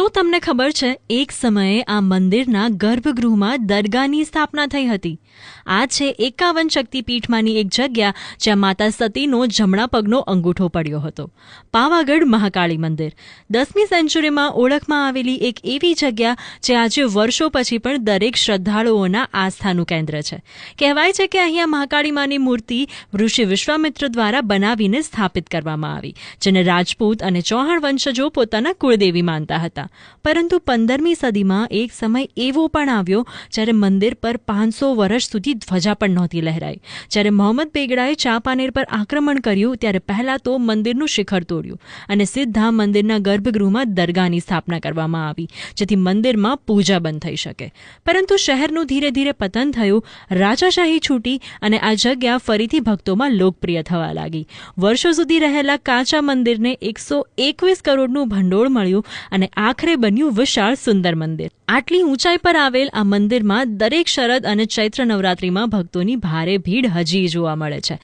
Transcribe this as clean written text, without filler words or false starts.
તો તમને ખબર છે, એક સમયે આ મંદિરના ગર્ભગૃહમાં દરગાહની સ્થાપના થઈ હતી. આ છે 51 શક્તિપીઠમાંની એક જગ્યા જ્યાં માતા સતીનો જમણા પગનો અંગૂઠો પડ્યો હતો. પાવાગઢ મહાકાળી મંદિર 10મી સેન્ચુરીમાં ઓળખમાં આવેલી એક એવી જગ્યા જે આજે વર્ષો પછી પણ દરેક શ્રદ્ધાળુઓના આસ્થાનું કેન્દ્ર છે. કહેવાય છે કે અહીંયા મહાકાળી માની મૂર્તિ ઋષિ વિશ્વામિત્ર દ્વારા બનાવીને સ્થાપિત કરવામાં આવી, જેને રાજપૂત અને ચૌહાણ વંશજો પોતાના કુળદેવી માનતા હતા. પરંતુ 15મી સદીમાં એક સમય એવો પણ આવ્યો જ્યારે મંદિર પર 500 વર્ષ સુધી ધ્વજા પણ નહોતી લહેરાઈ. જ્યારે મોહમ્મદ બેગડાએ ચાંપાનેર પર આક્રમણ કર્યું ત્યારે પહેલા તો મંદિરનું શિખર તોડ્યું અને સીધા મંદિરના ગર્ભગૃહમાં દરગાહની સ્થાપના કરવામાં આવી, જેથી મંદિરમાં પૂજા બંધ થઈ શકે. પરંતુ શહેરનું ધીરે ધીરે પતન થયું, રાજાશાહી છૂટી અને આ જગ્યા ફરીથી ભક્તોમાં લોકપ્રિય થવા લાગી. વર્ષો સુધી રહેલા કાચા મંદિરને 121 કરોડનું ભંડોળ મળ્યું અને આખરે બન્યું વિશાળ સુંદર મંદિર. આટલી ઊંચાઈ પર આવેલ આ મંદિરમાં દરેક શરદ અને ચૈત્ર નવરાત્રિમાં ભક્તોની ભારે ભીડ હજી જોવા મળે છે.